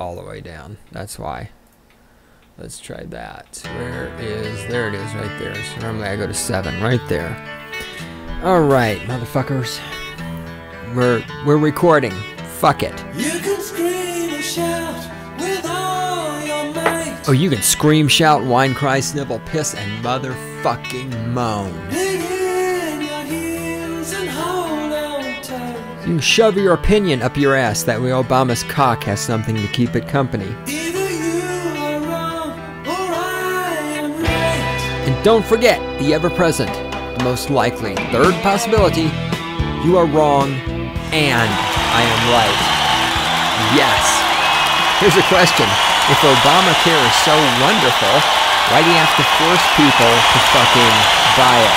all the way down. That's why. Let's try that. There it is right there. So normally I go to 7 right there. All right, motherfuckers. We're recording. Fuck it. You can scream and shout with all your might. Oh, you can scream, shout, whine, cry, snivel, piss, and motherfucking moan. Dig in your heels and hold on tight. You can shove your opinion up your ass. That way Obama's cock has something to keep it company. Either you are wrong or I am right. And don't forget the ever-present, the most likely third possibility. You are wrong and I am right. Yes. Here's a question. If Obamacare is so wonderful, why do you have to force people to fucking buy it?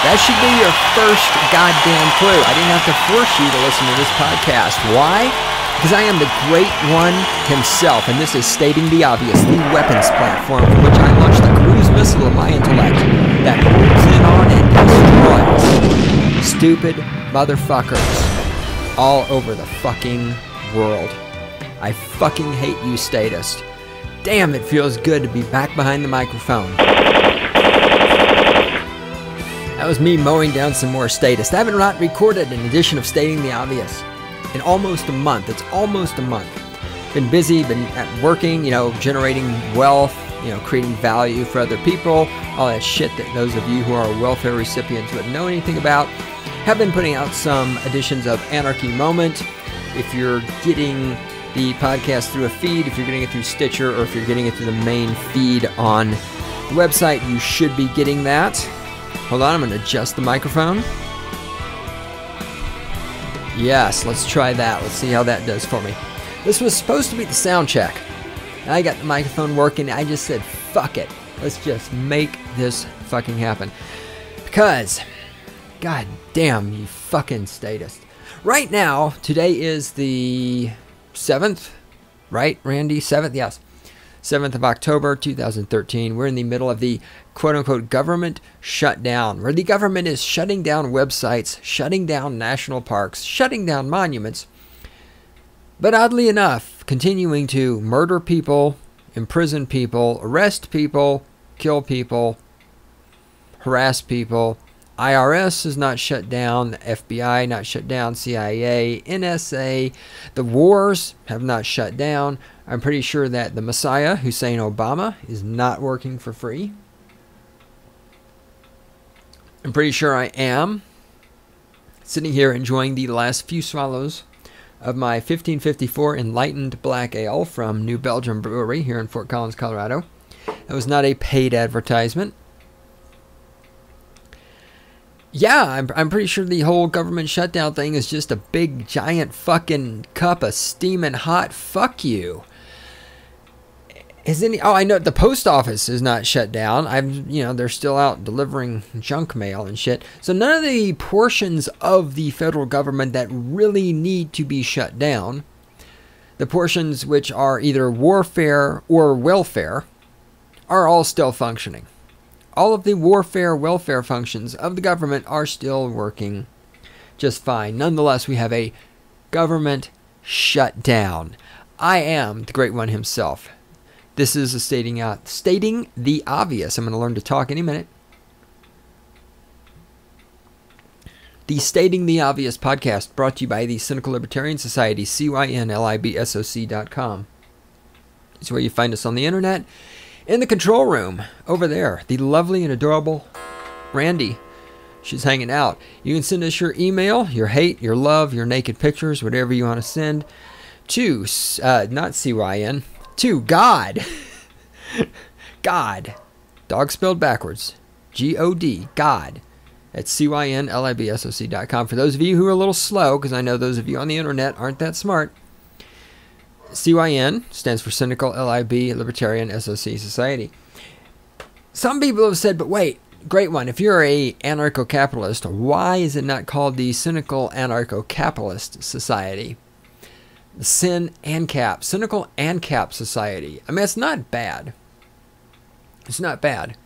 That should be your first goddamn clue. I didn't have to force you to listen to this podcast. Why? Because I am the great one himself, and this is stating the obvious, the weapons platform from which I launch the cruise missile of my intellect that moves in on and destroys stupid motherfuckers all over the fucking world. I fucking hate you, statist. Damn, it feels good to be back behind the microphone. That was me mowing down some more statists. I haven't not recorded an edition of Stating the Obvious in almost a month. It's almost a month. Been busy, been working, generating wealth, creating value for other people, all that shit that those of you who are welfare recipients wouldn't know anything about. Have been putting out some editions of Anarchy Moment. If you're getting the podcast through a feed, if you're getting it through Stitcher, or if you're getting it through the main feed on the website, you should be getting that. Hold on, I'm going to adjust the microphone. Yes, let's try that. Let's see how that does for me. This was supposed to be the sound check. I got the microphone working. I just said, fuck it. Let's just make this fucking happen. Because, god damn, you fucking statist. Right now, today is the 7th, right, Randy? 7th, yes. 7th of October, 2013. We're in the middle of the quote-unquote government shutdown, where the government is shutting down websites, shutting down national parks, shutting down monuments, but oddly enough, continuing to murder people, imprison people, arrest people, kill people, harass people. IRS is not shut down, the FBI not shut down, CIA, NSA, the wars have not shut down. I'm pretty sure that the Messiah, Hussein Obama, is not working for free. I'm pretty sure I am sitting here enjoying the last few swallows of my 1554 Enlightened Black Ale from New Belgium Brewery here in Fort Collins, Colorado. That was not a paid advertisement. Yeah, I'm pretty sure the whole government shutdown thing is just a big, giant fucking cup of steaming hot fuck you. Oh, I know the post office is not shut down. They're still out delivering junk mail and shit. So none of the portions of the federal government that really need to be shut down, the portions which are either warfare or welfare, are all still functioning. All of the warfare, welfare functions of the government are still working just fine. Nonetheless, we have a government shutdown. I am the great one himself. This is a stating the obvious. I'm going to learn to talk any minute. The Stating the Obvious podcast brought to you by the Cynical Libertarian Society, CYNLIBSOC.com. It's where you find us on the internet. In the control room, over there, the lovely and adorable Randy. She's hanging out. You can send us your email, your hate, your love, your naked pictures, whatever you want to send to, not CYN, to God. God. Dog spelled backwards. G-O-D. God. At CYNLIBSOC.com. For those of you who are a little slow, because I know those of you on the internet aren't that smart, CYN stands for Cynical LIB Libertarian SOC Society. Some people have said, but wait, great one, if you're a anarcho-capitalist, why is it not called the Cynical Anarcho-Capitalist Society? The Cynical ANCAP Society. I mean, it's not bad. It's not bad.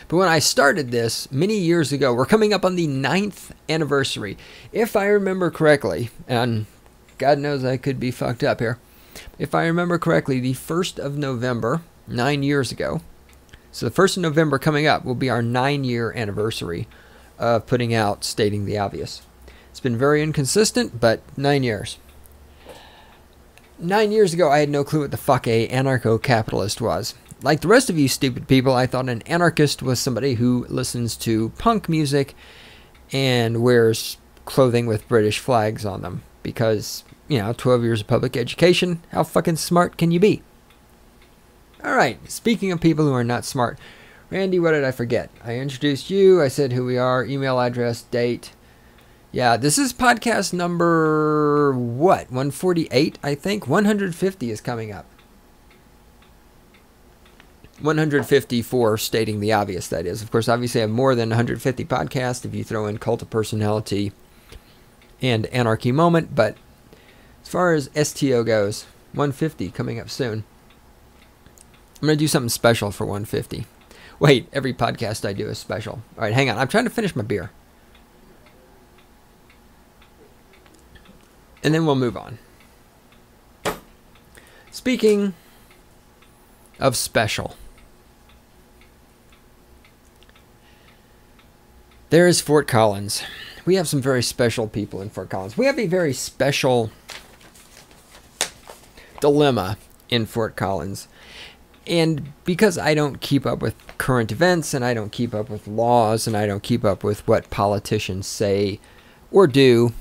But when I started this many years ago, we're coming up on the 9th anniversary. If I remember correctly, and God knows I could be fucked up here, If I remember correctly, the 1st of November, 9 years ago. So the 1st of November coming up will be our 9-year anniversary of putting out Stating the Obvious. It's been very inconsistent, but 9 years. 9 years ago, I had no clue what the fuck a anarcho-capitalist was. Like the rest of you stupid people, I thought an anarchist was somebody who listens to punk music and wears clothing with British flags on them. Because, 12 years of public education, how fucking smart can you be? Alright, speaking of people who are not smart, Randy, what did I forget? I introduced you, I said who we are, email address, date. Yeah, this is podcast number, 148, I think? 150 is coming up. 150 for Stating the Obvious, that is. Of course, obviously I have more than 150 podcasts if you throw in Cult of Personality and Anarchy Moment, but as far as STO goes, 150 coming up soon. I'm going to do something special for 150. Wait, every podcast I do is special. All right, hang on. I'm trying to finish my beer. And then we'll move on. Speaking of special, there is Fort Collins. We have some very special people in Fort Collins. We have a very special dilemma in Fort Collins. And because I don't keep up with current events, and I don't keep up with laws, and I don't keep up with what politicians say or do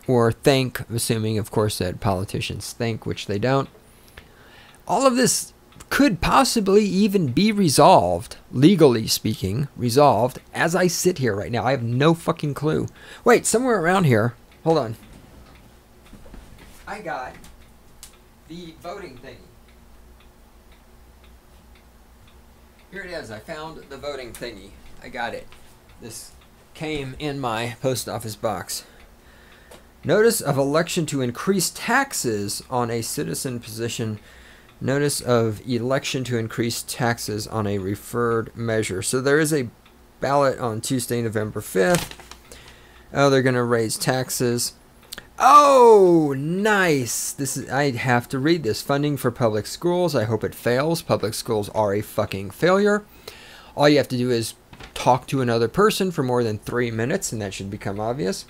or think, assuming, of course, that politicians think, which they don't, all of this could possibly even be resolved, legally speaking, resolved, as I sit here right now. I have no fucking clue. Wait, somewhere around here, hold on. I got the voting thingy. Here it is. I found the voting thingy. I got it. This came in my post office box. Notice of election to increase taxes on a citizen position. Notice of election to increase taxes on a referred measure. So there is a ballot on Tuesday, November 5th. Oh, they're going to raise taxes. Oh, nice. I have to read this. Funding for public schools. I hope it fails. Public schools are a fucking failure. All you have to do is talk to another person for more than 3 minutes, and that should become obvious.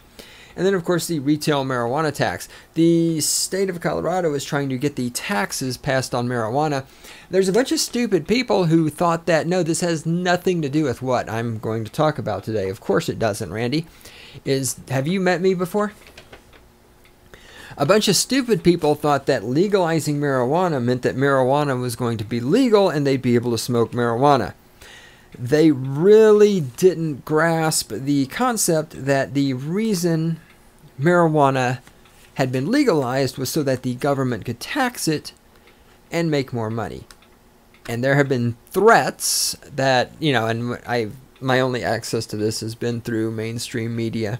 And then, of course, the retail marijuana tax. The state of Colorado is trying to get the taxes passed on marijuana. There's a bunch of stupid people who thought that, no, this has nothing to do with what I'm going to talk about today. Of course it doesn't, Randy. Have you met me before? A bunch of stupid people thought that legalizing marijuana meant that marijuana was going to be legal and they'd be able to smoke marijuana. They really didn't grasp the concept that the reason marijuana had been legalized was so that the government could tax it and make more money. And there have been threats that, and my only access to this has been through mainstream media.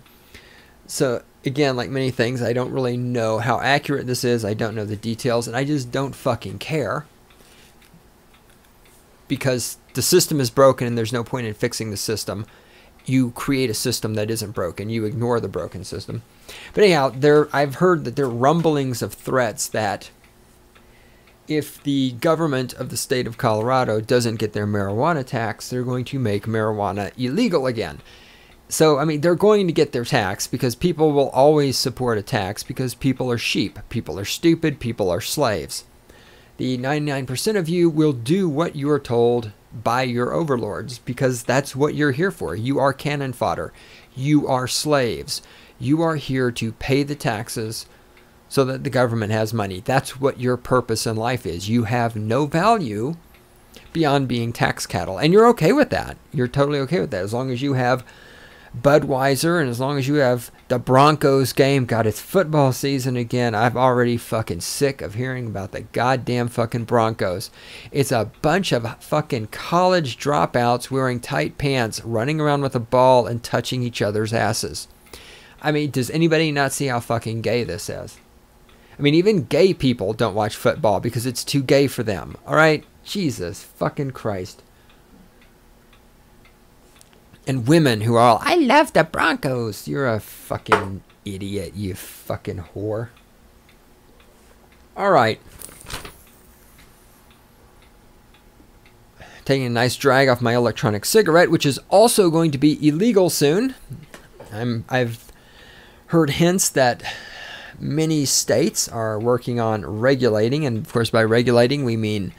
So again, like many things, I don't really know how accurate this is. I don't know the details, and I just don't fucking care. Because the system is broken and there's no point in fixing the system. You create a system that isn't broken. You ignore the broken system. But anyhow, I've heard that there are rumblings of threats that if the government of the state of Colorado doesn't get their marijuana tax, they're going to make marijuana illegal again. So, they're going to get their tax because people will always support a tax because people are sheep. People are stupid. People are slaves. The 99% of you will do what you are told by your overlords because that's what you're here for. You are cannon fodder. You are slaves. You are here to pay the taxes so that the government has money. That's what your purpose in life is. You have no value beyond being tax cattle. And you're okay with that. You're totally okay with that as long as you have Budweiser, and as long as you have the Broncos game. God, it's football season again. I'm already fucking sick of hearing about the goddamn fucking Broncos. It's a bunch of fucking college dropouts wearing tight pants, running around with a ball and touching each other's asses. Does anybody not see how fucking gay this is? Even gay people don't watch football because it's too gay for them. All right? Jesus fucking Christ. And women who are all, I love the Broncos. You're a fucking idiot, you fucking whore. All right. taking a nice drag off my electronic cigarette, which is also going to be illegal soon. I've heard hints that many states are working on regulating, and of course by regulating we mean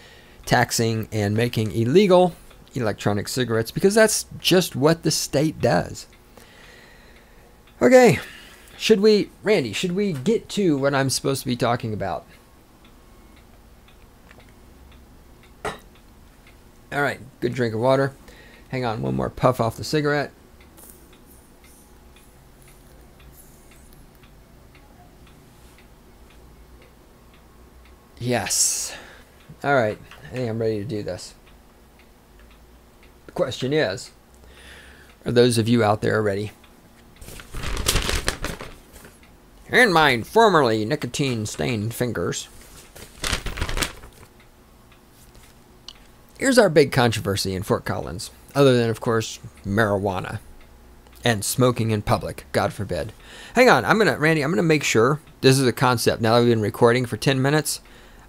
taxing and making illegal electronic cigarettes, because that's just what the state does. Okay, Randy, should we get to what I'm supposed to be talking about? All right, good drink of water. Hang on, one more puff off the cigarette. Yes. All right, I think I'm ready to do this. The question is, are those of you out there ready? In my formerly nicotine-stained fingers. Here's our big controversy in Fort Collins, other than, of course, marijuana and smoking in public, God forbid. Hang on, Randy, I'm gonna make sure, this is a concept, now that we've been recording for 10 minutes,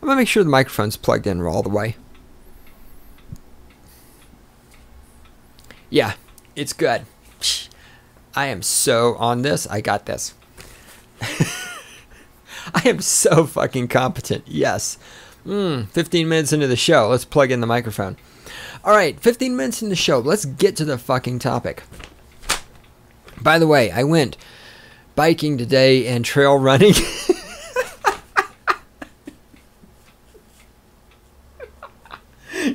I'm gonna make sure the microphone's plugged in all the way. Yeah, it's good. I am so on this, I got this. I am so fucking competent. Yes. 15 minutes into the show. Let's plug in the microphone. All right, 15 minutes in the show. Let's get to the fucking topic. By the way, I went biking today and trail running.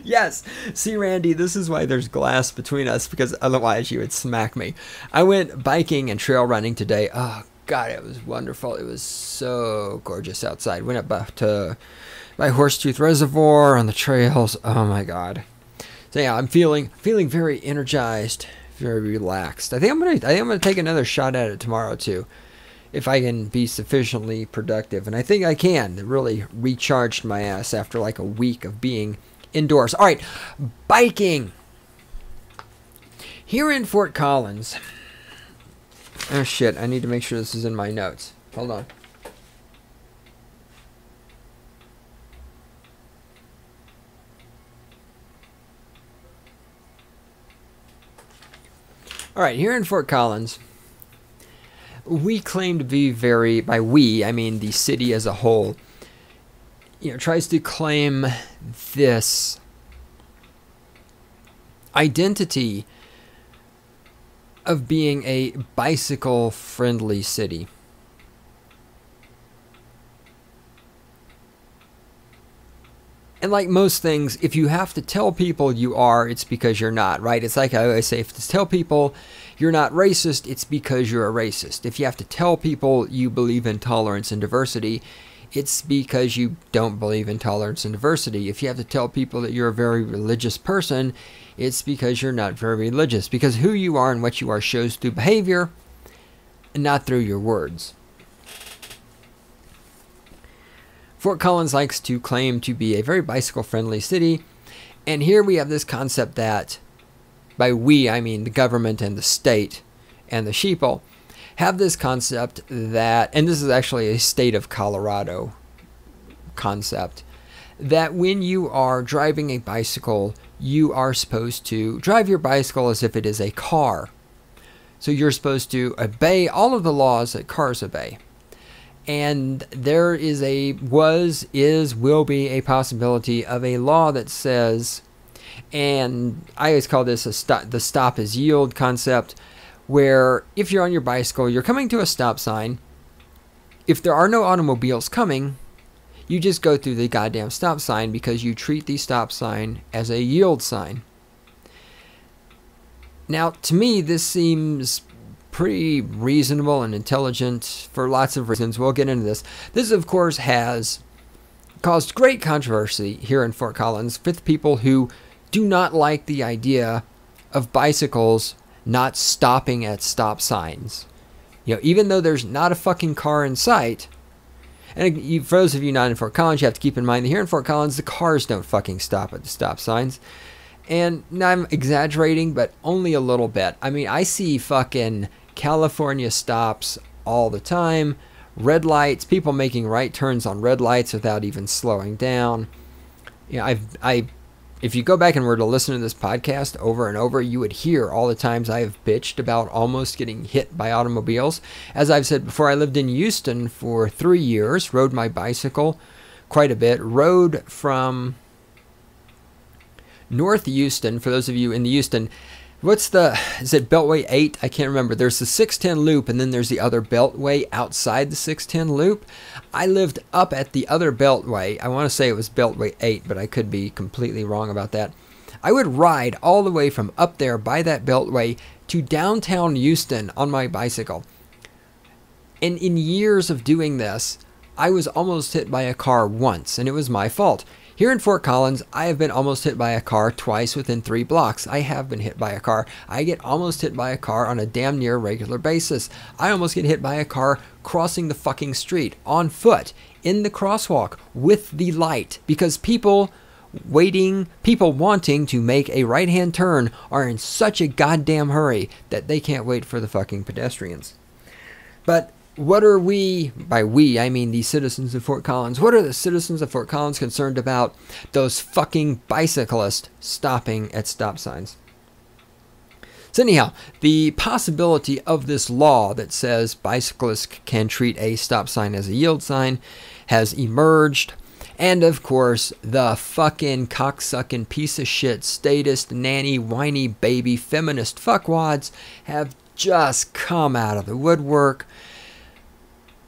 Yes. See, Randy, this is why there's glass between us, because otherwise you would smack me. I went biking and trail running today. Oh, God, it was wonderful. It was so gorgeous outside. Went up to my Horsetooth Reservoir on the trails. Oh, my God. So, yeah, I'm feeling very energized, very relaxed. I think I'm gonna take another shot at it tomorrow, too, if I can be sufficiently productive. And I think I can. It really recharged my ass after like a week of being indoors. All right, biking. Here in Fort Collins. Oh shit, I need to make sure this is in my notes. Hold on. All right, here in Fort Collins, we claim to be very, by we, I mean the city as a whole, tries to claim this identity of being a bicycle-friendly city. And like most things, if you have to tell people you are, it's because you're not, right? It's like I always say, if you tell people you're not racist, it's because you're a racist. If you have to tell people you believe in tolerance and diversity, it's because you don't believe in tolerance and diversity. If you have to tell people that you're a very religious person, it's because you're not very religious. Because who you are and what you are shows through behavior and not through your words. Fort Collins likes to claim to be a very bicycle-friendly city. And here we have this concept that, by we, I mean the government and the state and the sheeple, have this concept that, and this is actually a state of Colorado concept, that when you are driving a bicycle, you are supposed to drive your bicycle as if it is a car. So you're supposed to obey all of the laws that cars obey. And there is will be a possibility of a law that says, and I always call this the stop is yield concept, where if you're on your bicycle, you're coming to a stop sign. If there are no automobiles coming, you just go through the goddamn stop sign because you treat the stop sign as a yield sign. Now, to me, this seems pretty reasonable and intelligent for lots of reasons. We'll get into this. This, of course, has caused great controversy here in Fort Collins with people who do not like the idea of bicycles not stopping at stop signs. Even though there's not a fucking car in sight. And for those of you not in Fort Collins, you have to keep in mind that here in Fort Collins, the cars don't fucking stop at the stop signs. And now I'm exaggerating, but only a little bit. I mean, I see fucking California stops all the time. Red lights, people making right turns on red lights without even slowing down. I if you go back and were to listen to this podcast over and over, you would hear all the times I have bitched about almost getting hit by automobiles. As I've said before, I lived in Houston for 3 years, rode my bicycle quite a bit, rode from North Houston. For those of you in the Houston, is it Beltway 8? I can't remember. There's the 610 loop, and then there's the other Beltway outside the 610 loop. I lived up at the other Beltway. I want to say it was Beltway 8, but I could be completely wrong about that. I would ride all the way from up there by that Beltway to downtown Houston on my bicycle. And in years of doing this, I was almost hit by a car once, and it was my fault. Here in Fort Collins, I have been almost hit by a car twice within 3 blocks. I have been hit by a car. I get almost hit by a car on a damn near regular basis. I almost get hit by a car crossing the fucking street on foot in the crosswalk with the light, because people wanting to make a right-hand turn are in such a goddamn hurry that they can't wait for the fucking pedestrians. But what are we, by we, I mean the citizens of Fort Collins, what are the citizens of Fort Collins concerned about those fucking bicyclists stopping at stop signs? So anyhow, the possibility of this law that says bicyclists can treat a stop sign as a yield sign has emerged. And of course, the fucking cocksucking piece of shit, statist, nanny, whiny, baby, feminist fuckwads have just come out of the woodwork.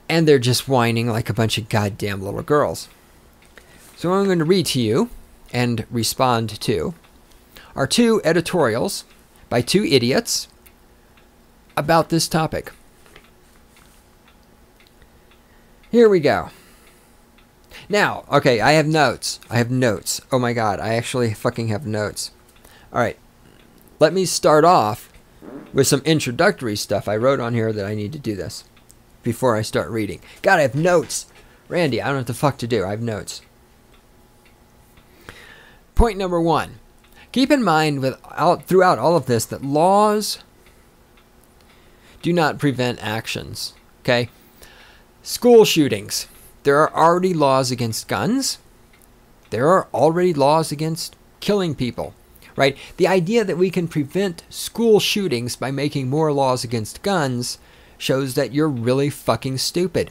And they're just whining like a bunch of goddamn little girls. So what I'm going to read to you and respond to are 2 editorials by 2 idiots about this topic. Here we go. Now, okay, I have notes. Oh my god, I actually fucking have notes. Alright, let me start off with some introductory stuff I wrote on here that I need to do this before I start reading. God, I have notes. Randy, I don't know what the fuck to do. I have notes. Point number 1. Keep in mind throughout all of this that laws do not prevent actions. Okay? School shootings. There are already laws against guns. There are already laws against killing people. Right? The idea that we can prevent school shootings by making more laws against guns shows that you're really fucking stupid.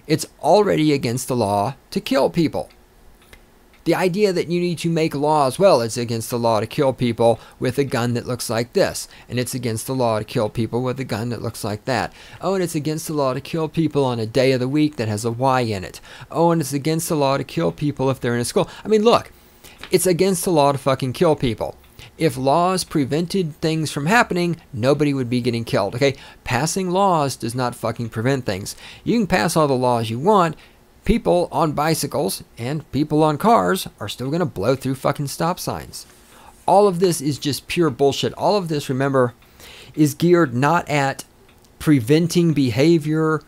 It's already against the law to kill people. The idea that you need to make laws, well, it's against the law to kill people with a gun that looks like this, and it's against the law to kill people with a gun that looks like that. Oh, and it's against the law to kill people on a day of the week that has a Y in it. Oh, and it's against the law to kill people if they're in a school. I mean, look, it's against the law to fucking kill people. If laws prevented things from happening, nobody would be getting killed, okay? Passing laws does not fucking prevent things. You can pass all the laws you want. People on bicycles and people on cars are still going to blow through fucking stop signs. All of this is just pure bullshit. All of this, remember, is geared not at preventing behavior,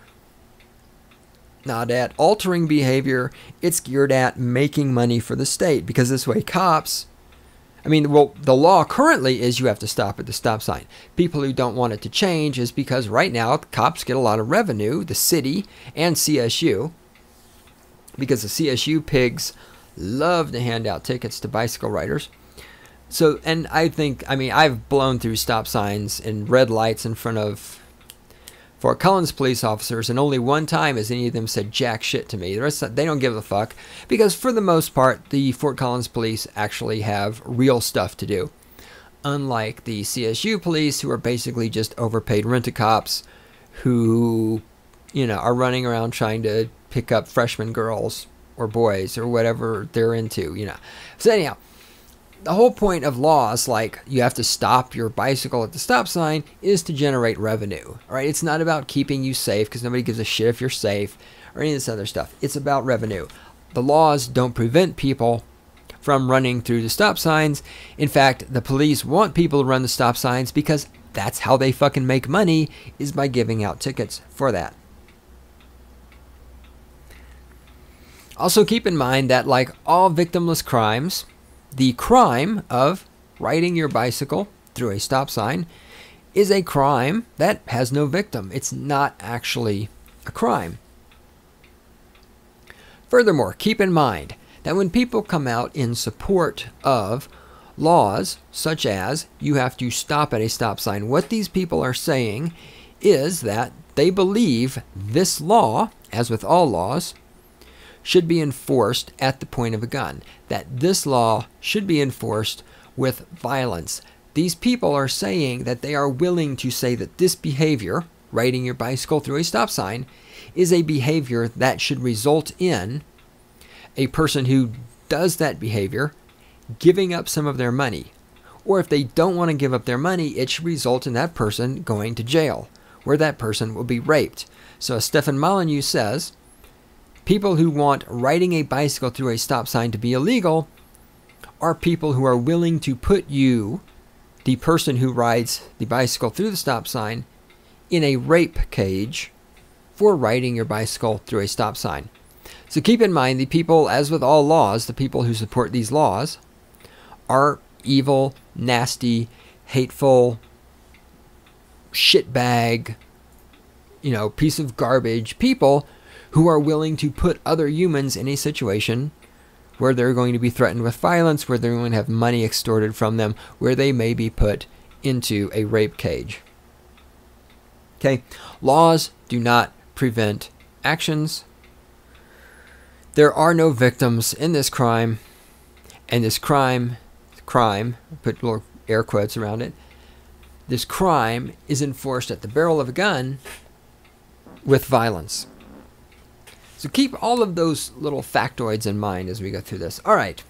not at altering behavior. It's geared at making money for the state, because this way cops... the law currently is you have to stop at the stop sign. People who don't want it to change is because right now cops get a lot of revenue, the city and CSU, because the CSU pigs love to hand out tickets to bicycle riders. So, and I've blown through stop signs and red lights in front of Fort Collins police officers, and only one time has any of them said jack shit to me. The rest, they don't give a fuck, because for the most part, the Fort Collins police actually have real stuff to do. Unlike the CSU police, who are basically just overpaid rent-a-cops who, are running around trying to pick up freshman girls or boys or whatever they're into, So anyhow, the whole point of laws, like you have to stop your bicycle at the stop sign, is to generate revenue. All right, it's not about keeping you safe, because nobody gives a shit if you're safe or any of this other stuff. It's about revenue. The laws don't prevent people from running through the stop signs. In fact, the police want people to run the stop signs because that's how they fucking make money, is by giving out tickets for that. Also keep in mind that, like all victimless crimes, the crime of riding your bicycle through a stop sign is a crime that has no victim. It's not actually a crime. Furthermore, keep in mind that when people come out in support of laws such as you have to stop at a stop sign, what these people are saying is that they believe this law, as with all laws, should be enforced at the point of a gun. That this law should be enforced with violence. These people are saying that they are willing to say that this behavior, riding your bicycle through a stop sign, is a behavior that should result in a person who does that behavior giving up some of their money. Or if they don't want to give up their money, it should result in that person going to jail, where that person will be raped. So as Stefan Molyneux says, people who want riding a bicycle through a stop sign to be illegal are people who are willing to put you, the person who rides the bicycle through the stop sign, in a rape cage for riding your bicycle through a stop sign. So keep in mind, the people, as with all laws, the people who support these laws are evil, nasty, hateful, shitbag, piece of garbage people who are willing to put other humans in a situation where they're going to be threatened with violence, where they're going to have money extorted from them, where they may be put into a rape cage. Okay, laws do not prevent actions. There are no victims in this crime, and this crime, put little air quotes around it, this crime is enforced at the barrel of a gun with violence. So keep all of those little factoids in mind as we go through this. All right.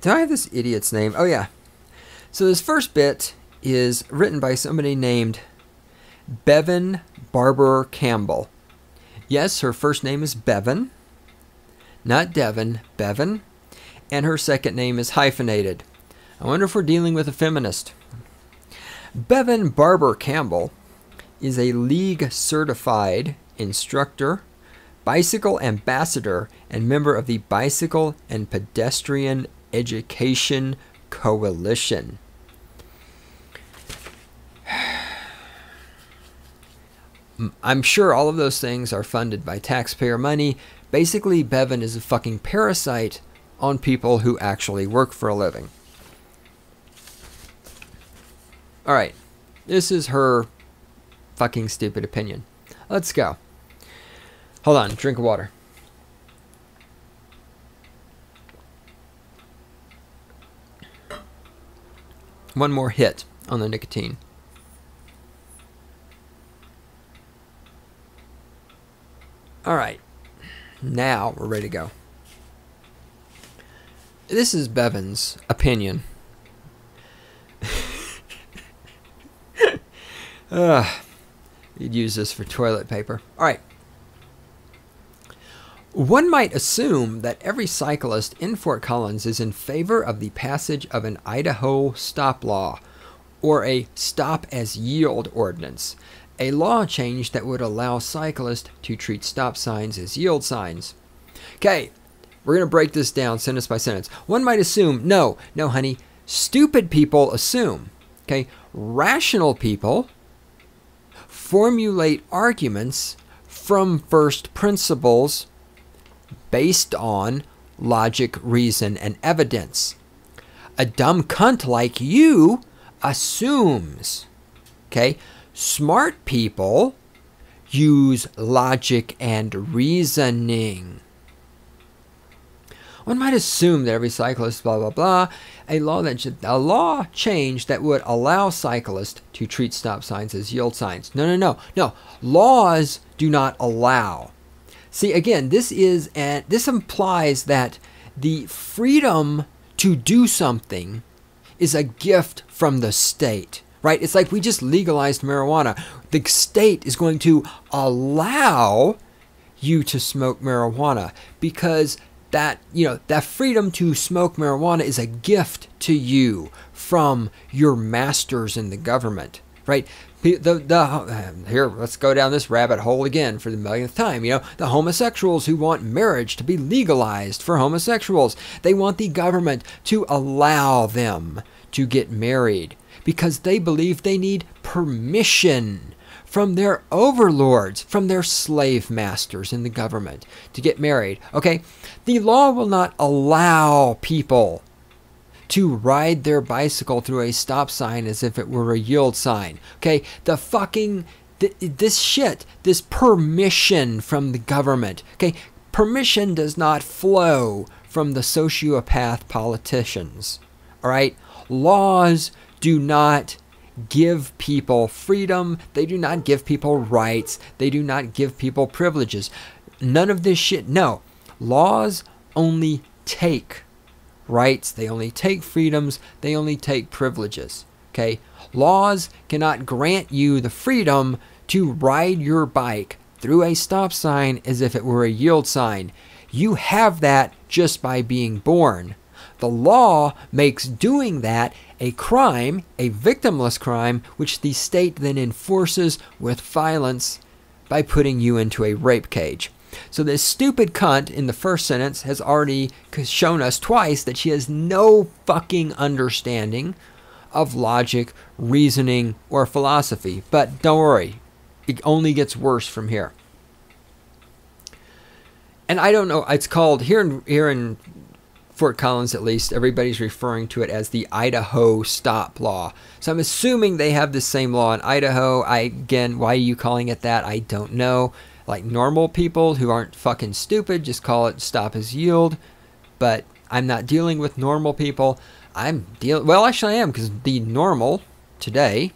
Do I have this idiot's name? Oh, yeah. So this first bit is written by somebody named Bevan Barber Campbell. Yes, her first name is Bevan, not Devon, Bevan, and her second name is hyphenated. I wonder if we're dealing with a feminist. Bevan Barber Campbell is a league-certified instructor, bicycle ambassador, and member of the Bicycle and Pedestrian Education Coalition. I'm sure all of those things are funded by taxpayer money. Basically, Bevan is a fucking parasite on people who actually work for a living. All right, this is her fucking stupid opinion. Let's go. Hold on, drink of water. One more hit on the nicotine. All right, now we're ready to go. This is Bevan's opinion. You'd use this for toilet paper. All right. One might assume that every cyclist in Fort Collins is in favor of the passage of an Idaho stop law, or a stop as yield ordinance, a law change that would allow cyclists to treat stop signs as yield signs. Okay, we're going to break this down sentence by sentence. One might assume, no, honey, stupid people assume. Okay, rational people formulate arguments from first principles based on logic, reason, and evidence. A dumb cunt like you assumes. Okay? Smart people use logic and reasoning. One might assume that every cyclist, blah, blah, blah, a law change that would allow cyclists to treat stop signs as yield signs. No. Laws do not allow. See, again, this implies that the freedom to do something is a gift from the state, right? It's like we just legalized marijuana. The state is going to allow you to smoke marijuana because that freedom to smoke marijuana is a gift to you from your masters in the government, right? Here, let's go down this rabbit hole again for the millionth time. The homosexuals who want marriage to be legalized for homosexuals. They want the government to allow them to get married because they believe they need permission from their overlords, from their slave masters in the government to get married. Okay, the law will not allow people to ride their bicycle through a stop sign as if it were a yield sign. Okay, this shit, this permission from the government. Okay, permission does not flow from the sociopath politicians. All right, laws do not give people freedom. They do not give people rights. They do not give people privileges. None of this shit. No, laws only take rights. They only take freedoms. They only take privileges. Okay, laws cannot grant you the freedom to ride your bike through a stop sign as if it were a yield sign. You have that just by being born. The law makes doing that a crime, a victimless crime, which the state then enforces with violence by putting you into a rape cage. So this stupid cunt in the first sentence has already shown us twice that she has no fucking understanding of logic, reasoning, or philosophy. But don't worry, it only gets worse from here. And I don't know, it's called, here in Fort Collins at least, everybody's referring to it as the Idaho stop law. So I'm assuming they have the same law in Idaho. Again, why are you calling it that? I don't know. Like normal people who aren't fucking stupid just call it stop as yield. But I'm not dealing with normal people. Well, actually I am, because the normal today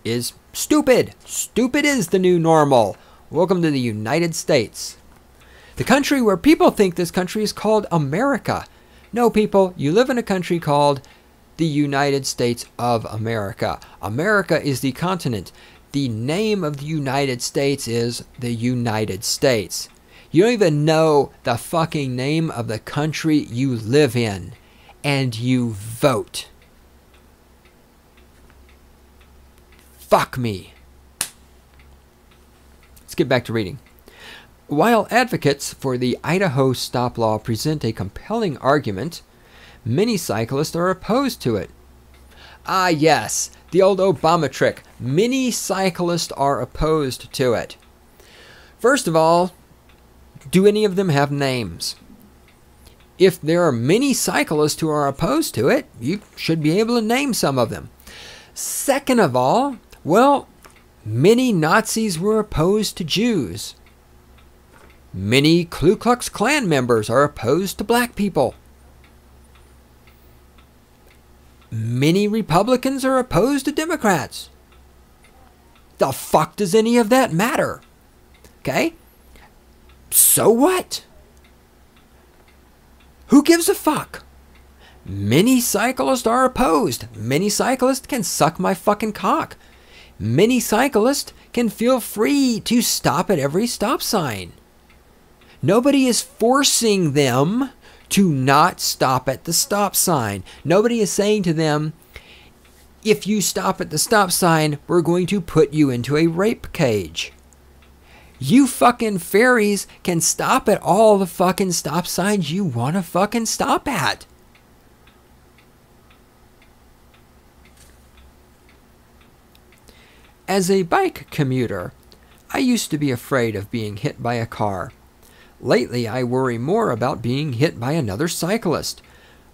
is stupid. Stupid is the new normal. Welcome to the United States. The country where people think this country is called America. No, people, you live in a country called the United States of America. America is the continent. The name of the United States is the United States. You don't even know the fucking name of the country you live in. And you vote. Fuck me. Let's get back to reading. While advocates for the Idaho stop law present a compelling argument, many cyclists are opposed to it. Ah yes, the old Obama trick. Many cyclists are opposed to it. First of all, do any of them have names? If there are many cyclists who are opposed to it, you should be able to name some of them. Second of all, well, many Nazis were opposed to Jews. Many Ku Klux Klan members are opposed to black people. Many Republicans are opposed to Democrats. The fuck does any of that matter? Okay? So what? Who gives a fuck? Many cyclists are opposed. Many cyclists can suck my fucking cock. Many cyclists can feel free to stop at every stop sign. Nobody is forcing them to not stop at the stop sign. Nobody is saying to them, if you stop at the stop sign, we're going to put you into a rape cage. You fucking fairies can stop at all the fucking stop signs you want to fucking stop at. As a bike commuter, I used to be afraid of being hit by a car. Lately, I worry more about being hit by another cyclist.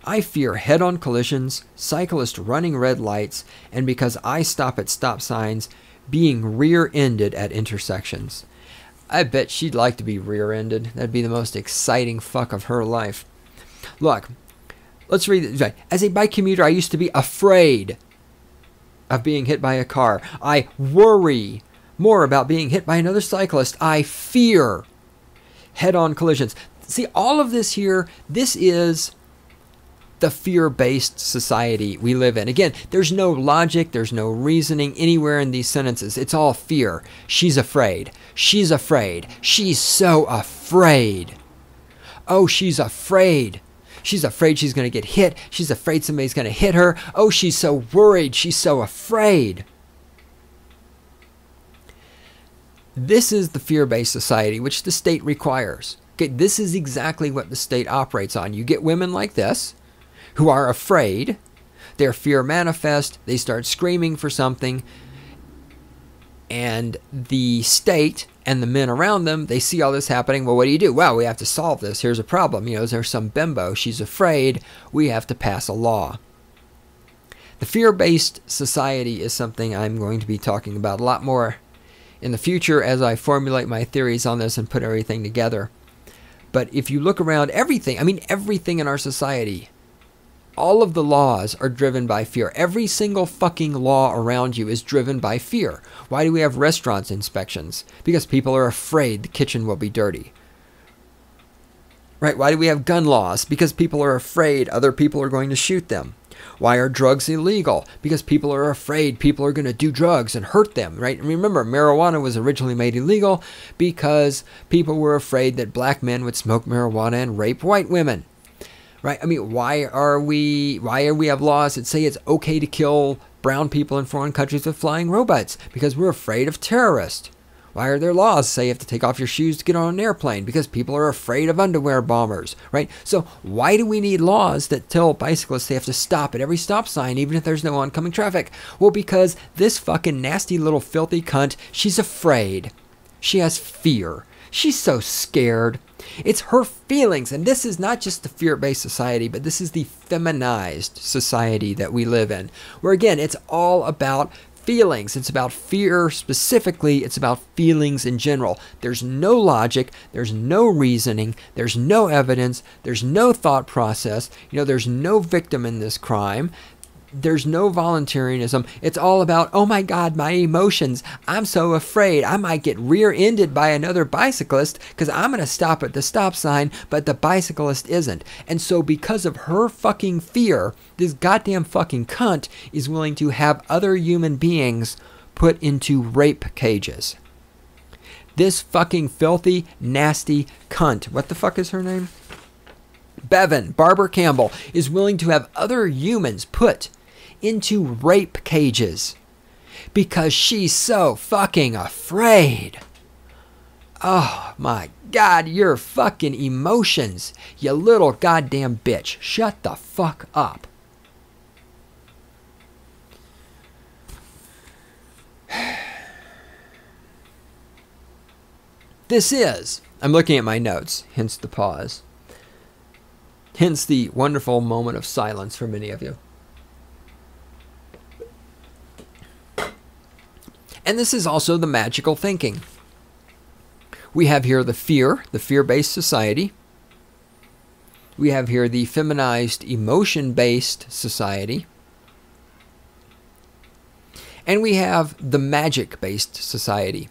I fear head-on collisions, cyclists running red lights, and because I stop at stop signs, being rear-ended at intersections. I bet she'd like to be rear-ended. That'd be the most exciting fuck of her life. Look, let's read this. As a bike commuter, I used to be afraid of being hit by a car. I worry more about being hit by another cyclist. I fear head-on collisions. See, all of this here, this is the fear-based society we live in. Again, there's no logic, there's no reasoning anywhere in these sentences. It's all fear. She's afraid. She's afraid. She's so afraid. Oh, she's afraid. She's afraid she's going to get hit. She's afraid somebody's going to hit her. Oh, she's so worried. She's so afraid. This is the fear-based society which the state requires. Okay, this is exactly what the state operates on. You get women like this who are afraid. Their fear manifests. They start screaming for something. And the state and the men around them, they see all this happening. Well, what do? Well, we have to solve this. Here's a problem. You know, there's some bimbo. She's afraid. We have to pass a law. The fear-based society is something I'm going to be talking about a lot more in the future as I formulate my theories on this and put everything together. But if you look around, everything, I mean everything in our society, all of the laws are driven by fear. Every single fucking law around you is driven by fear. Why do we have restaurants inspections? Because people are afraid the kitchen will be dirty. Right? Why do we have gun laws? Because people are afraid other people are going to shoot them. Why are drugs illegal? Because people are afraid people are going to do drugs and hurt them, right? And remember, marijuana was originally made illegal because people were afraid that black men would smoke marijuana and rape white women. Right? I mean, why are we have laws that say it's okay to kill brown people in foreign countries with flying robots? Because we're afraid of terrorists. Why are there laws that say you have to take off your shoes to get on an airplane? Because people are afraid of underwear bombers, right? So why do we need laws that tell bicyclists they have to stop at every stop sign even if there's no oncoming traffic? Well, because this fucking nasty little filthy cunt, she's afraid. She has fear. She's so scared. It's her feelings, and this is not just the fear-based society, but this is the feminized society that we live in, where again, it's all about feelings. It's about fear specifically. It's about feelings in general. There's no logic. There's no reasoning. There's no evidence. There's no thought process. You know, there's no victim in this crime. There's no voluntarism. It's all about, oh my God, my emotions. I'm so afraid I might get rear-ended by another bicyclist because I'm going to stop at the stop sign, but the bicyclist isn't. And so because of her fucking fear, this goddamn fucking cunt is willing to have other human beings put into rape cages. This fucking filthy, nasty cunt. What the fuck is her name? Bevan, Barbara Campbell, is willing to have other humans put into rape cages because she's so fucking afraid. Oh my God, your fucking emotions, you little goddamn bitch. Shut the fuck up. I'm looking at my notes, hence the pause. Hence the wonderful moment of silence for many of you. And this is also the magical thinking. We have here the fear-based society. We have here the feminized, emotion-based society. And we have the magic-based society.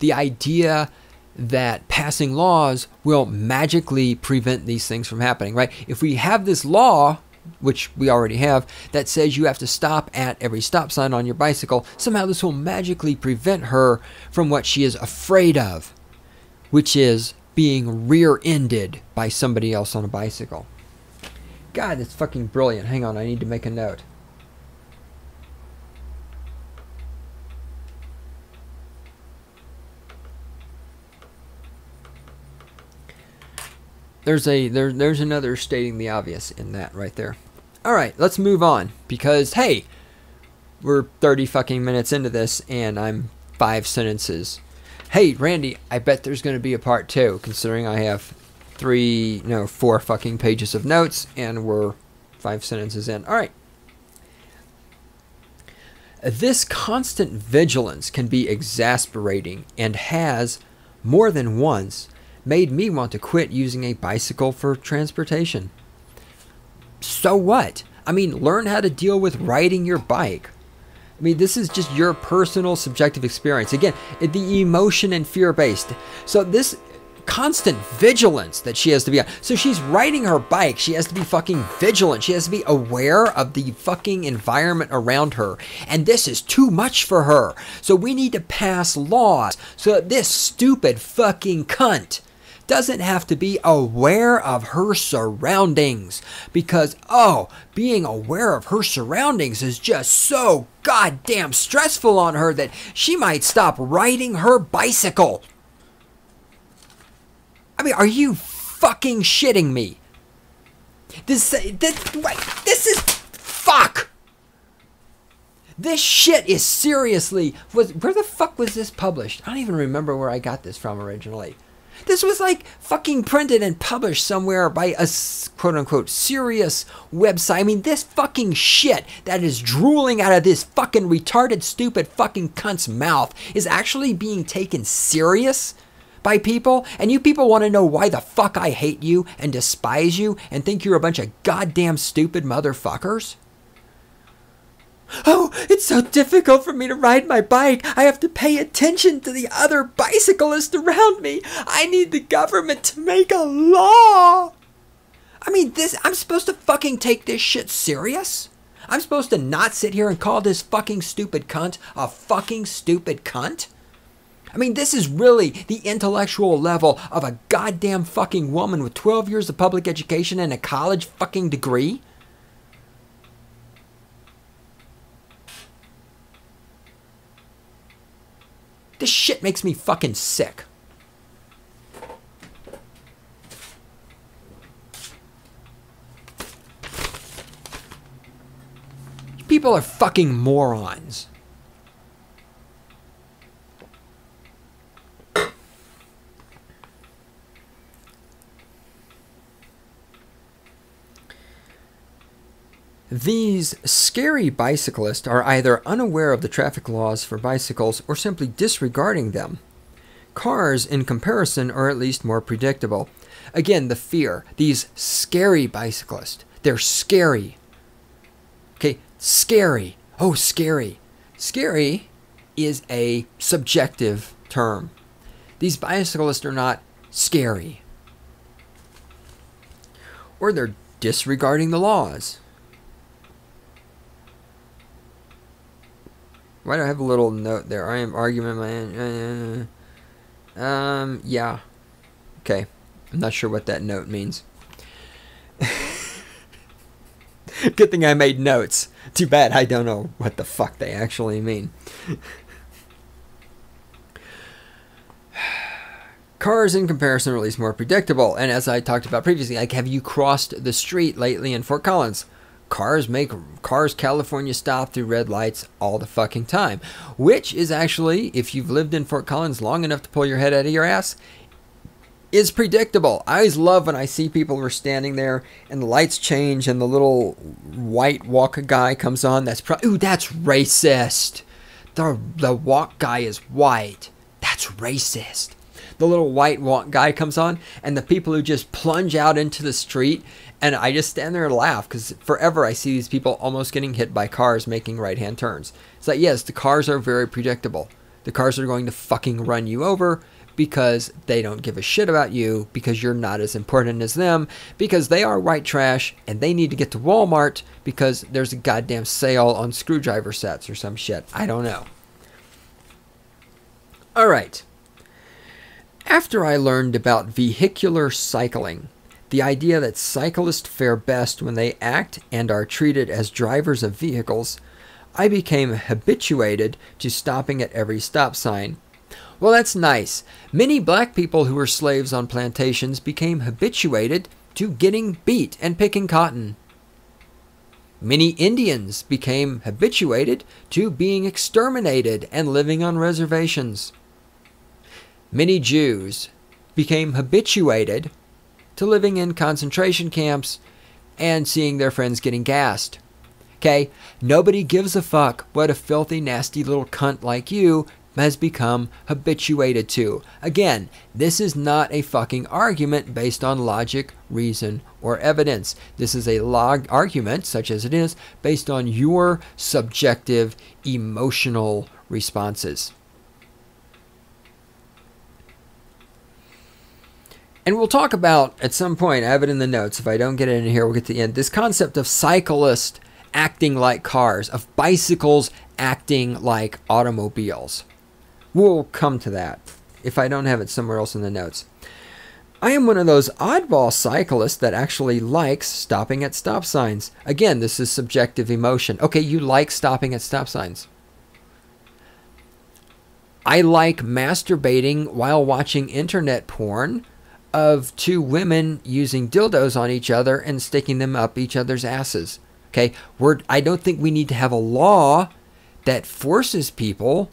The idea that passing laws will magically prevent these things from happening, right? If we have this law, which we already have, that says you have to stop at every stop sign on your bicycle, somehow this will magically prevent her from what she is afraid of, which is being rear-ended by somebody else on a bicycle. God, that's fucking brilliant. Hang on, I need to make a note. There's another stating the obvious in that right there. All right, let's move on because hey, we're 30 fucking minutes into this and I'm 5 sentences. Hey, Randy, I bet there's going to be a part 2 considering I have 4 fucking pages of notes and we're 5 sentences in. All right. This constant vigilance can be exasperating and has more than once made me want to quit using a bicycle for transportation. So what? I mean, learn how to deal with riding your bike. I mean, this is just your personal subjective experience. Again, the emotion and fear-based. So this constant vigilance that she has to be on. So she's riding her bike. She has to be fucking vigilant. She has to be aware of the fucking environment around her. And this is too much for her. So we need to pass laws so that this stupid fucking cunt doesn't have to be aware of her surroundings because, oh, being aware of her surroundings is just so goddamn stressful on her that she might stop riding her bicycle. I mean, are you fucking shitting me? This is fuck. This shit is seriously, where the fuck was this published? I don't even remember where I got this from originally. This was like fucking printed and published somewhere by a quote-unquote serious website. I mean, this fucking shit that is drooling out of this fucking retarded, stupid fucking cunt's mouth is actually being taken serious by people. And you people want to know why the fuck I hate you and despise you and think you're a bunch of goddamn stupid motherfuckers? Oh, it's so difficult for me to ride my bike. I have to pay attention to the other bicyclists around me. I need the government to make a law. I mean, I'm supposed to fucking take this shit serious? I'm supposed to not sit here and call this fucking stupid cunt a fucking stupid cunt? I mean, this is really the intellectual level of a goddamn fucking woman with 12 years of public education and a college fucking degree? This shit makes me fucking sick. People are fucking morons. These scary bicyclists are either unaware of the traffic laws for bicycles or simply disregarding them. Cars, in comparison, are at least more predictable. Again, the fear. These scary bicyclists. They're scary. Okay, scary. Oh, scary. Scary is a subjective term. These bicyclists are not scary. Or they're disregarding the laws. Why do I have a little note there? I am argument my yeah. Okay. I'm not sure what that note means. Good thing I made notes. Too bad I don't know what the fuck they actually mean. Cars, in comparison, are at least more predictable. And as I talked about previously, like, have you crossed the street lately in Fort Collins? Cars California stop through red lights all the fucking time. Which is actually, if you've lived in Fort Collins long enough to pull your head out of your ass, is predictable. I always love when I see people who are standing there and the lights change and the little white walk guy comes on. Ooh, that's racist. The walk guy is white. That's racist. The little white walk guy comes on and the people who just plunge out into the street. And I just stand there and laugh because forever I see these people almost getting hit by cars making right-hand turns. It's like, yes, the cars are very predictable. The cars are going to fucking run you over because they don't give a shit about you, because you're not as important as them, because they are white trash and they need to get to Walmart because there's a goddamn sale on screwdriver sets or some shit. I don't know. All right. After I learned about vehicular cycling, the idea that cyclists fare best when they act and are treated as drivers of vehicles, I became habituated to stopping at every stop sign. Well, that's nice. Many black people who were slaves on plantations became habituated to getting beat and picking cotton. Many Indians became habituated to being exterminated and living on reservations. Many Jews became habituated to living in concentration camps and seeing their friends getting gassed. Okay? Nobody gives a fuck what a filthy, nasty little cunt like you has become habituated to. Again, this is not a fucking argument based on logic, reason, or evidence. This is a argument, such as it is, based on your subjective, emotional responses. And we'll talk about, at some point, I have it in the notes. If I don't get it in here, we'll get to the end. This concept of cyclists acting like cars, of bicycles acting like automobiles. We'll come to that if I don't have it somewhere else in the notes. I am one of those oddball cyclists that actually likes stopping at stop signs. Again, this is subjective emotion. Okay, you like stopping at stop signs. I like masturbating while watching internet porn of two women using dildos on each other and sticking them up each other's asses. Okay, I don't think we need to have a law that forces people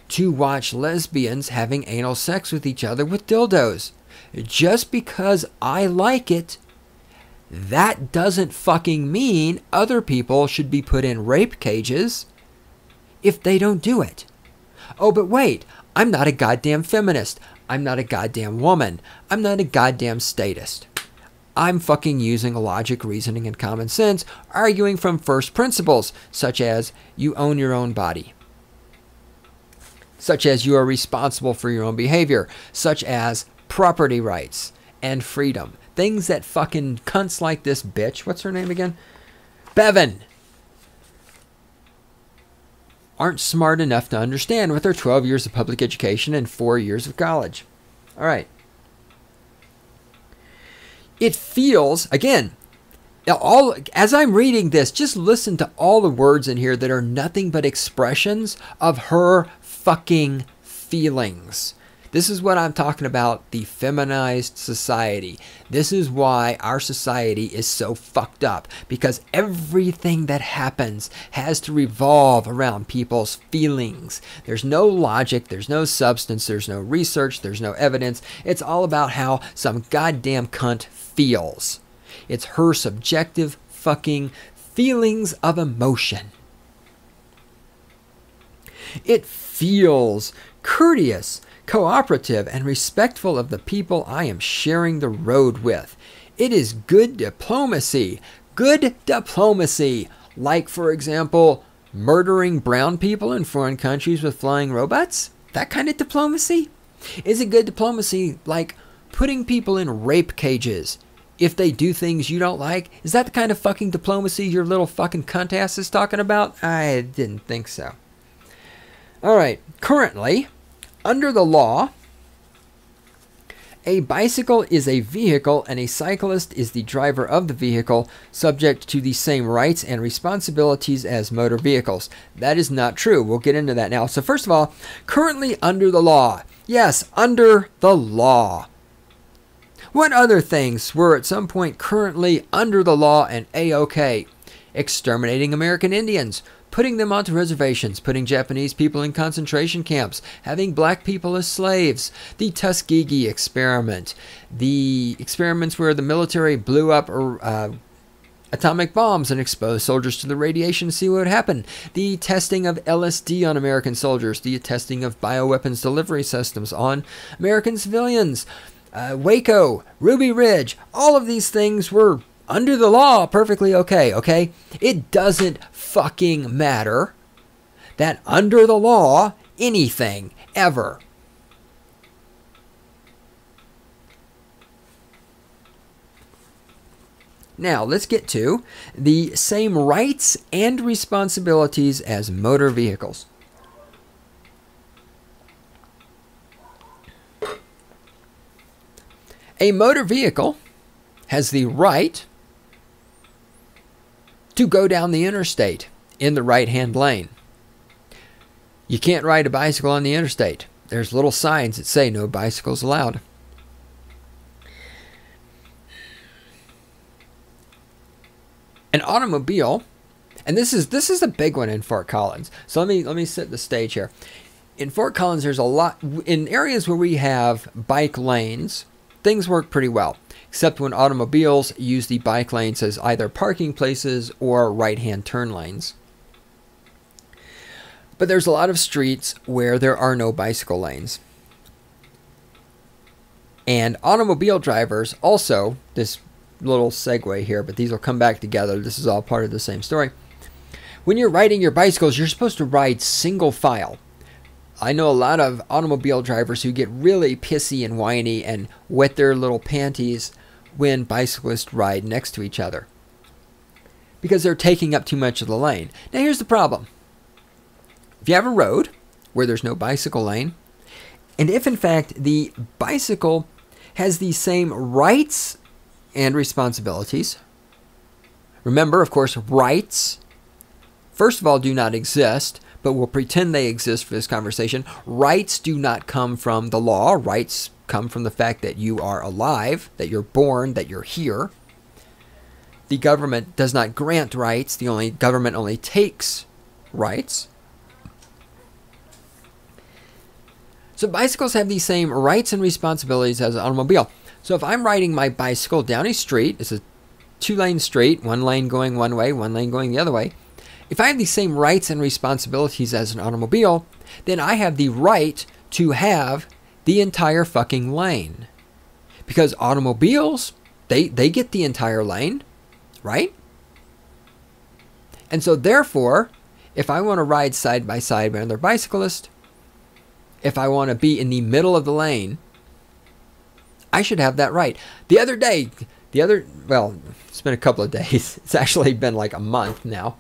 to watch lesbians having anal sex with each other with dildos. Just because I like it, that doesn't fucking mean other people should be put in rape cages if they don't do it. Oh, but wait, I'm not a goddamn feminist. I'm not a goddamn woman. I'm not a goddamn statist. I'm fucking using logic, reasoning, and common sense, arguing from first principles, such as you own your own body, such as you are responsible for your own behavior, such as property rights and freedom. Things that fucking cunts like this bitch, what's her name again? Bevan, aren't smart enough to understand with their 12 years of public education and 4 years of college. All right. It feels, again, as I'm reading this, just listen to all the words in here that are nothing but expressions of her fucking feelings. This is what I'm talking about, the feminized society. This is why our society is so fucked up, because everything that happens has to revolve around people's feelings. There's no logic, there's no substance, there's no research, there's no evidence. It's all about how some goddamn cunt feels. It's her subjective fucking feelings of emotion. It feels courteous, cooperative, and respectful of the people I am sharing the road with. It is good diplomacy. Good diplomacy. Like, for example, murdering brown people in foreign countries with flying robots? That kind of diplomacy? Is it good diplomacy like putting people in rape cages if they do things you don't like? Is that the kind of fucking diplomacy your little fucking cunt ass is talking about? I didn't think so. All right. Currently, under the law, a bicycle is a vehicle and a cyclist is the driver of the vehicle, subject to the same rights and responsibilities as motor vehicles. That is not true. We'll get into that now. So first of all, currently under the law. Yes, under the law. What other things were at some point currently under the law and A-OK? Exterminating American Indians, putting them onto reservations, putting Japanese people in concentration camps, having black people as slaves, the Tuskegee experiment, the experiments where the military blew up atomic bombs and exposed soldiers to the radiation to see what would happen, the testing of LSD on American soldiers, the testing of bioweapons delivery systems on American civilians, Waco, Ruby Ridge, all of these things were under the law, perfectly okay? It doesn't fucking matter that under the law, anything, ever. Now, let's get to the same rights and responsibilities as motor vehicles. A motor vehicle has the right to go down the interstate in the right-hand lane. You can't ride a bicycle on the interstate. There's little signs that say no bicycles allowed. An automobile, and this is a big one in Fort Collins. So let me set the stage here. In Fort Collins, there's a lot in areas where we have bike lanes. Things work pretty well, except when automobiles use the bike lanes as either parking places or right-hand turn lanes. But there's a lot of streets where there are no bicycle lanes. And automobile drivers also, this little segue here, but these will come back together. This is all part of the same story. When you're riding your bicycles, you're supposed to ride single file. I know a lot of automobile drivers who get really pissy and whiny and wet their little panties when bicyclists ride next to each other because they're taking up too much of the lane. Now here's the problem. If you have a road where there's no bicycle lane, and if in fact the bicycle has the same rights and responsibilities, remember, of course, rights, first of all, do not exist, but we'll pretend they exist for this conversation. Rights do not come from the law. Rights come from the fact that you are alive, that you're born, that you're here. The government does not grant rights. The government only takes rights. So bicycles have the same rights and responsibilities as an automobile. So if I'm riding my bicycle down a street, it's a 2-lane street, 1 lane going one way, 1 lane going the other way. If I have the same rights and responsibilities as an automobile, then I have the right to have the entire fucking lane. Because automobiles, they get the entire lane, right? And so therefore, if I want to ride side by side with another bicyclist, if I want to be in the middle of the lane, I should have that right. Well, it's been a couple of days. It's actually been like a month now.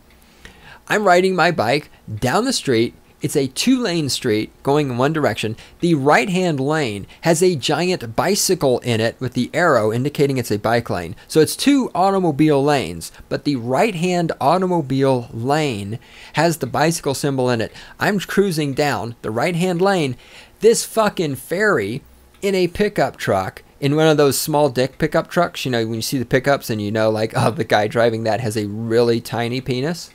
I'm riding my bike down the street. It's a 2-lane street going in one direction. The right-hand lane has a giant bicycle in it with the arrow indicating it's a bike lane. So it's 2 automobile lanes, but the right-hand automobile lane has the bicycle symbol in it. I'm cruising down the right-hand lane. This fucking fairy in a pickup truck, in one of those small dick pickup trucks, you know, when you see the pickups and you know, like, oh, the guy driving that has a really tiny penis.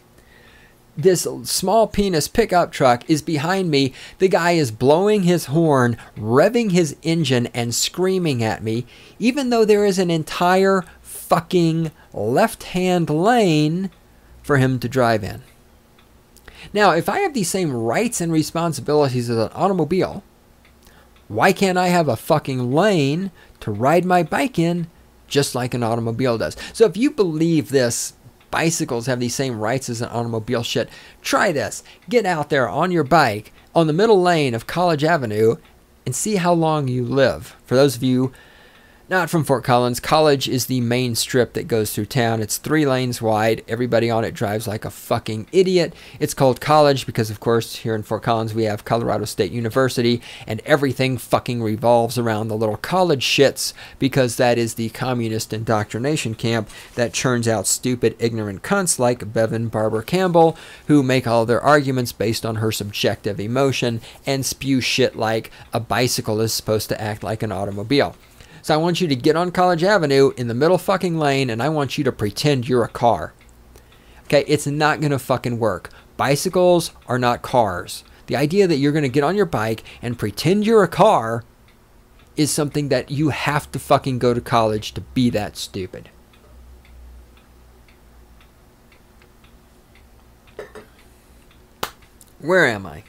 This small penis pickup truck is behind me. The guy is blowing his horn, revving his engine, and screaming at me, even though there is an entire fucking left-hand lane for him to drive in. Now, if I have the same rights and responsibilities as an automobile, why can't I have a fucking lane to ride my bike in just like an automobile does? So if you believe this, bicycles have the same rights as an automobile shit, try this. Get out there on your bike on the middle lane of College Avenue and see how long you live. For those of you not from Fort Collins, College is the main strip that goes through town. It's 3 lanes wide. Everybody on it drives like a fucking idiot. It's called College because, of course, here in Fort Collins we have Colorado State University, and everything fucking revolves around the little college shits because that is the communist indoctrination camp that churns out stupid, ignorant cunts like Bevan Barber Campbell, who make all their arguments based on her subjective emotion and spew shit like a bicycle is supposed to act like an automobile. So I want you to get on College Avenue in the middle fucking lane, and I want you to pretend you're a car. Okay, it's not going to fucking work. Bicycles are not cars. The idea that you're going to get on your bike and pretend you're a car is something that you have to fucking go to college to be that stupid. Where am I?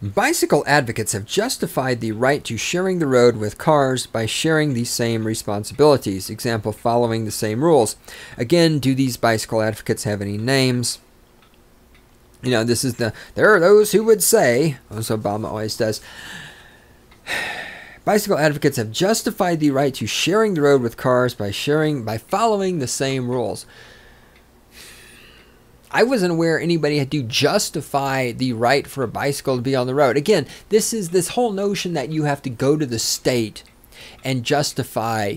Bicycle advocates have justified the right to sharing the road with cars by sharing the same responsibilities. Example, following the same rules. Again, do these bicycle advocates have any names? You know, this is there are those who would say, as Obama always does, bicycle advocates have justified the right to sharing the road with cars by following the same rules. I wasn't aware anybody had to justify the right for a bicycle to be on the road. Again, this is this whole notion that you have to go to the state and justify,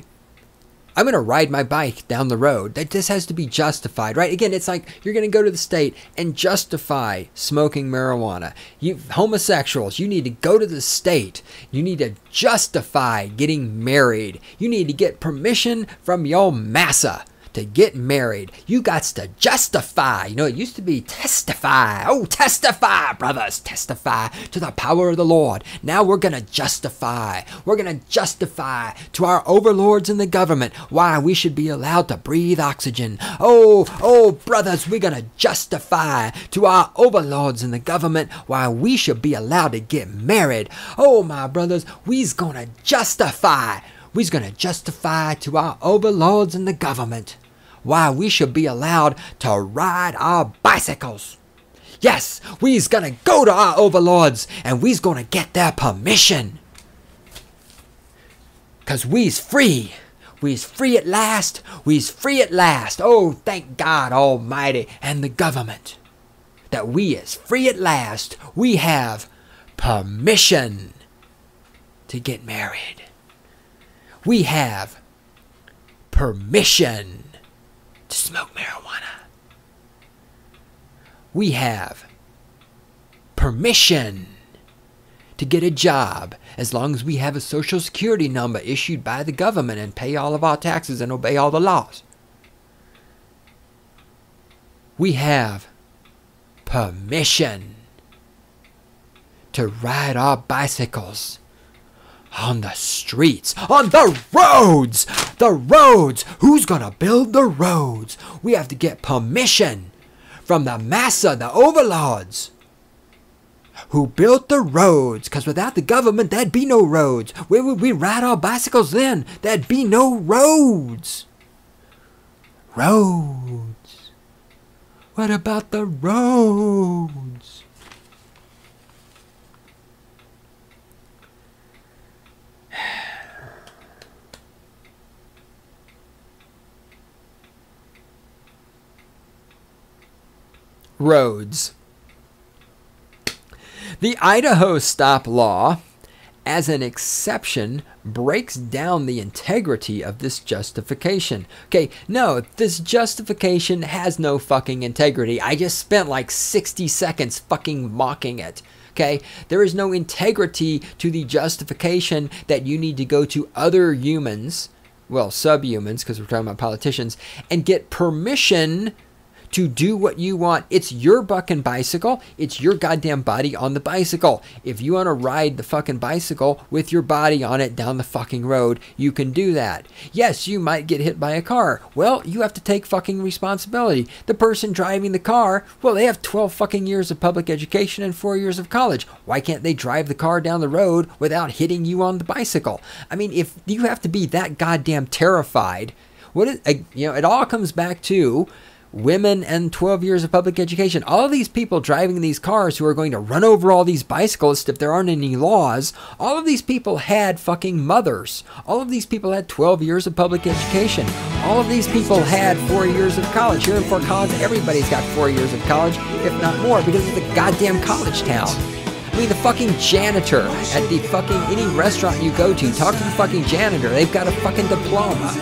I'm going to ride my bike down the road. That this has to be justified, right? Again, it's like you're going to go to the state and justify smoking marijuana. You homosexuals, you need to go to the state. You need to justify getting married. You need to get permission from your massa to get married. You got to justify. You know, it used to be testify. Oh, testify, brothers. Testify to the power of the Lord. Now we're going to justify. We're going to justify to our overlords in the government why we should be allowed to breathe oxygen. Oh, brothers, we're going to justify to our overlords in the government why we should be allowed to get married. Oh, my brothers, we's going to justify. We's going to justify to our overlords in the government why we should be allowed to ride our bicycles. Yes, we's going to go to our overlords and we's going to get their permission. Because we's free. We's free at last. We's free at last. Oh, thank God Almighty and the government that we is free at last. We have permission to get married. We have permission to smoke marijuana. We have permission to get a job as long as we have a social security number issued by the government and pay all of our taxes and obey all the laws. We have permission to ride our bicycles on the streets, on the roads. The roads. Who's gonna build the roads? We have to get permission from the massa, the overlords, who built the roads. Because without the government, there'd be no roads. Where would we ride our bicycles then? There'd be no roads. Roads. What about the roads? Roads. The Idaho stop law, as an exception, breaks down the integrity of this justification. Okay, no, this justification has no fucking integrity. I just spent like 60 seconds fucking mocking it. Okay, there is no integrity to the justification that you need to go to other humans, well, subhumans, because we're talking about politicians, and get permission to do what you want. It's your fucking bicycle. It's your goddamn body on the bicycle. If you want to ride the fucking bicycle with your body on it down the fucking road, you can do that. Yes, you might get hit by a car. Well, you have to take fucking responsibility. The person driving the car, well, they have 12 fucking years of public education and 4 years of college. Why can't they drive the car down the road without hitting you on the bicycle? I mean, if you have to be that goddamn terrified, it all comes back to women and 12 years of public education. All of these people driving these cars who are going to run over all these bicyclists if there aren't any laws, all of these people had fucking mothers. All of these people had 12 years of public education. All of these people had 4 years of college. Here in Fort Collins, everybody's got 4 years of college, if not more, because it's a goddamn college town. I mean, the fucking janitor at the fucking any restaurant you go to, talk to the fucking janitor. They've got a fucking diploma.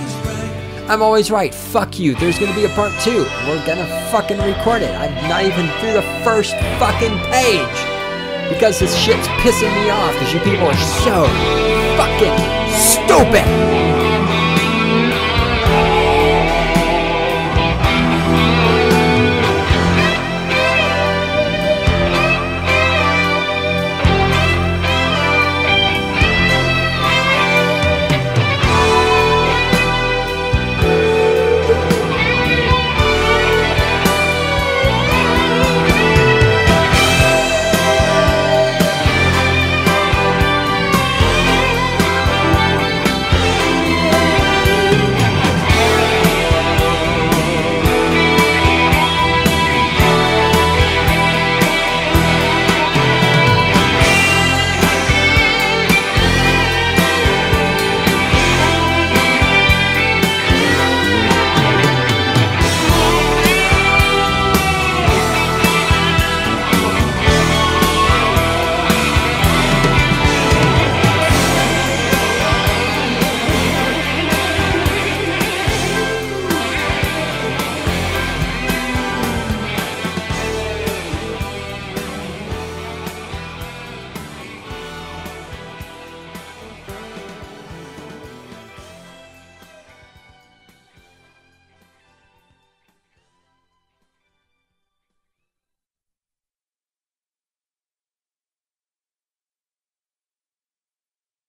I'm always right. Fuck you. There's going to be a part 2. We're going to fucking record it. I'm not even through the first fucking page. Because this shit's pissing me off. Because you people are so fucking stupid.